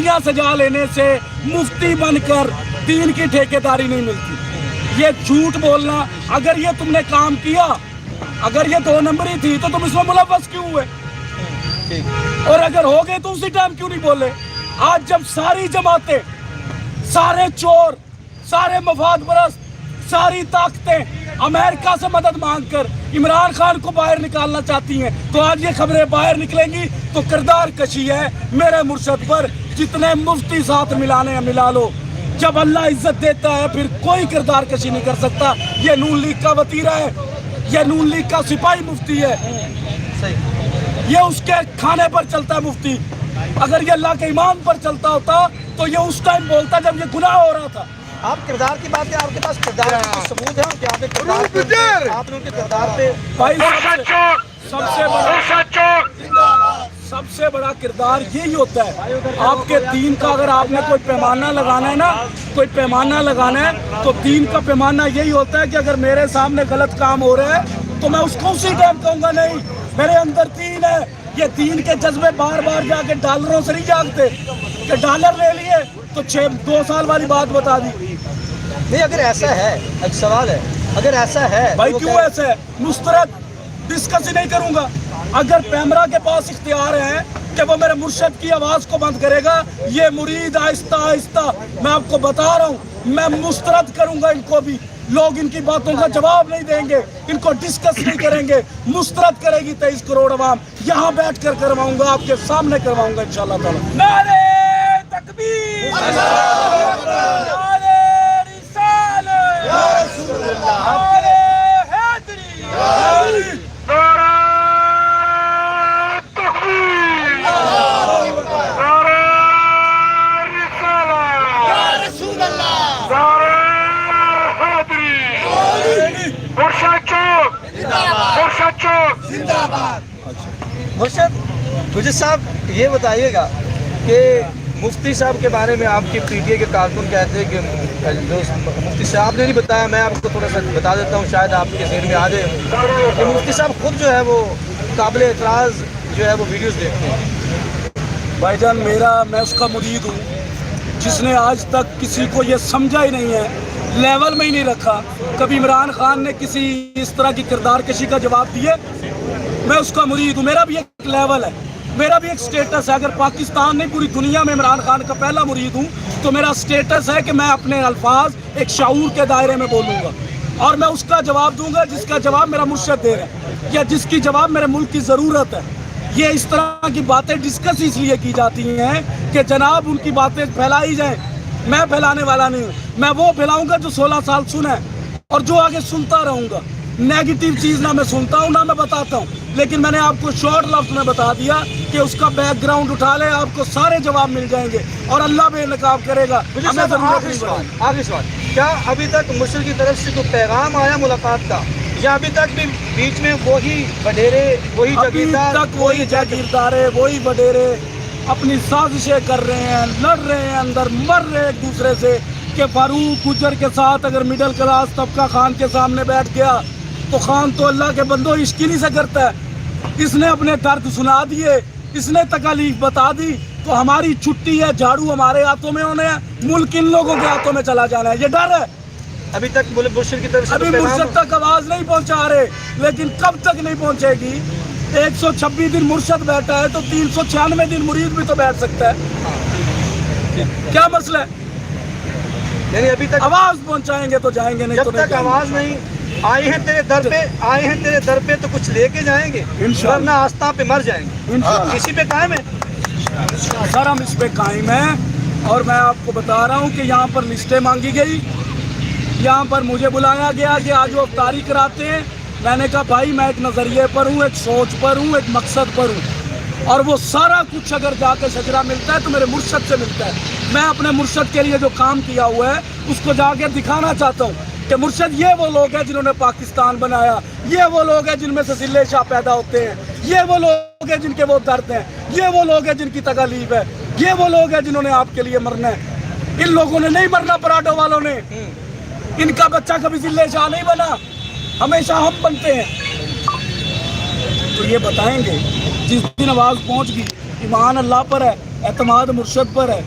دنیا سجا لینے سے مفتی بن کر دین کی ٹھیکیداری نہیں ملتی. یہ جھوٹ بولنا, اگر یہ تم نے کام کیا, اگر یہ 2 نمبری تھی تو تم اس میں ملوث کیوں ہوئے؟ اور اگر ہو گئے تو اسی ٹائم کیوں نہیں بولے؟ آج جب ساری جماعتیں, سارے چور, سارے مفاد پرست, ساری طاقتیں امریکہ سے مدد مانگ کر عمران خان کو باہر نکالنا چاہتی ہیں, تو آج یہ خبریں باہر نکلیں گی تو کردار کشی ہے میرے مرشد پر. جتنے مفتی ساتھ ملانے ہیں ملا لو, جب اللہ عزت دیتا ہے پھر کوئی کردار کشی نہیں کر سکتا. یہ نون لیگ کا وتیرہ ہے, یہ نون لیگ کا سپاہی مفتی ہے, یہ اس کے کھانے پر چلتا ہے مفتی. اگر یہ اللہ کے ایمان پر چلتا ہوتا تو یہ اس ٹائم بولتا جب یہ گناہ ہو رہا تھا. آپ کردار کی بات ہے, آپ کے پاس کردار کا ثبوت ہے کہ آپ نے ان کے کردار پہ بھائی سب سے بڑا کردار یہی ہوتا ہے. آپ کے دین کا اگر آپ نے کوئی پیمانہ لگانا ہے نا, کوئی پیمانہ لگانا ہے تو دین کا پیمانہ یہی ہوتا ہے کہ اگر میرے سامنے غلط کام ہو رہا ہے تو میں اس کو اسی ٹائم کہوں گا نہیں میرے اندر دین ہے. یہ دین کے جذبے بار بار جا کے ڈالروں سے نہیں جاگتے کہ ڈالر لے لیے تو 2 سال والی بات بتا دی. نہیں, اگر ایسا ہے, ایک سوال ہے, اگر ایسا ہے بھائی کیوں ایسا ہے؟ مسترد ڈسکس ہی نہیں کروں گا. اگر پیمرا کے پاس اختیار ہے کہ وہ میرے مرشد کی آواز کو بند کرے گا, یہ مرید آہستہ آہستہ میں آپ کو بتا رہا ہوں میں مسترد کروں گا ان کو بھی. لوگ ان کی باتوں کا جواب نہیں دیں گے, ان کو ڈسکس نہیں کریں گے. مسترد کرے گی 23 کروڑ عوام. یہاں بیٹھ کر کرواؤں گا, آپ کے سامنے کرواؤں گا انشاءاللہ تعالی. نعرہ تکبیر, نعرہ رسالت, نعرہ حیدری, مرشد صاحب یہ بتائیے گا کہ مفتی صاحب کے بارے میں آپ کی پی ٹی اے کے کارکن کہتے ہیں کہ جو مفتی صاحب نے نہیں بتایا, میں آپ کو تھوڑا سا بتا دیتا ہوں شاید آپ کے ذہن میں آ جائے, کہ مفتی صاحب خود جو ہے وہ قابل اعتراض جو ہے وہ ویڈیوز دیکھتے ہیں. بھائی جان میں اس کا مرید ہوں جس نے آج تک کسی کو یہ سمجھا ہی نہیں ہے, لیول میں ہی نہیں رکھا. کبھی عمران خان نے کسی اس طرح کی کردار کشی کا جواب دیے؟ میں اس کا مرید ہوں. میرا بھی ایک لیول ہے, میرا بھی ایک سٹیٹس ہے. اگر پاکستان نہیں پوری دنیا میں عمران خان کا پہلا مرید ہوں تو میرا سٹیٹس ہے کہ میں اپنے الفاظ ایک شعور کے دائرے میں بولوں گا, اور میں اس کا جواب دوں گا جس کا جواب میرا مرشد دے رہا ہے یا جس کی جواب میرے ملک کی ضرورت ہے. یہ اس طرح کی باتیں ڈسکس اس لیے کی جاتی ہیں کہ جناب ان کی باتیں پھیلائی جائیں. میں پھیلانے والا نہیں ہوں, میں وہ پھیلاؤں گا جو 16 سال سنے اور جو آگے سنتا رہوں گا. نیگیٹو چیز نہ میں سنتا ہوں نہ میں بتاتا ہوں, لیکن میں نے آپ کو شارٹ لفظ میں بتا دیا کہ اس کا بیک گراؤنڈ اٹھا لے, آپ کو سارے جواب مل جائیں گے اور اللہ بے نقاب کرے گا. آخری سوال, کیا ابھی تک مرشد کی طرف سے کوئی پیغام آیا ملاقات کا, یا ابھی تک بھی بیچ میں وہی وڈیرے, وہی جاگیردار, وہی وڈیرے اپنی سازشیں کر رہے ہیں, لڑ رہے ہیں, اندر مر رہے ہیں ایک دوسرے سے کہ فاروق گجر کے ساتھ اگر مڈل کلاس طبقہ خان کے سامنے بیٹھ گیا تو خان تو اللہ کے بندوں عشقینی سے کرتا ہے. اس نے اپنے درد سنا دیے, اس نے تکالیف بتا دی, تو ہماری چھٹی ہے, جھاڑو ہمارے ہاتھوں میں ہونے ہیں, ملک ان لوگوں کے ہاتھوں میں چلا جانا ہے. یہ ڈر ہے. ابھی تک مرشد کی طرف سے ابھی مرشد تک آواز نہیں پہنچا رہے, لیکن کب تک نہیں پہنچے گی؟ 126 دن مرشد بیٹھا ہے تو 396 دن مرید بھی تو بیٹھ سکتا ہے. کیا مسئلہ ہے؟ یعنی ابھی تک آواز پہنچائیں گے تو جائیں گے, نہیں تو جب تک آواز نہیں آئے ہیں تیرے در پہ تو کچھ لے کے جائیں گے, ورنہ آستہ پہ مر جائیں گے. اسی پہ قائم ہے سر, ہم اس پہ قائم ہیں. اور میں آپ کو بتا رہا ہوں کہ یہاں پر لسٹیں مانگی گئی, یہاں پر مجھے بلایا گیا کہ آج وہ افطاری کراتے ہیں. میں نے کہا بھائی میں ایک نظریے پر ہوں, ایک سوچ پر ہوں, ایک مقصد پر ہوں, اور وہ سارا کچھ اگر جا کے شجرہ ملتا ہے تو میرے مرشد سے ملتا ہے. میں اپنے مرشد کے لیے جو کام کیا ہوا ہے اس کو جا کے دکھانا چاہتا ہوں کہ مرشد یہ وہ لوگ ہیں جنہوں نے پاکستان بنایا, یہ وہ لوگ ہیں جن میں سے ضلع شاہ پیدا ہوتے ہیں, یہ وہ لوگ ہیں جن کے وہ درد ہیں, یہ وہ لوگ ہیں جن کی تکالیف ہے, یہ وہ لوگ ہیں جنہوں نے آپ کے لیے مرنا ہے. ان لوگوں نے نہیں مرنا, پراٹھوں والوں نے. ان کا بچہ کبھی ضلع شاہ نہیں بنا, ہمیشہ ہم بنتے ہیں. تو یہ بتائیں گے جس دن آواز پہنچ گئی, ایمان اللہ پر ہے, اعتماد مرشد پر ہے.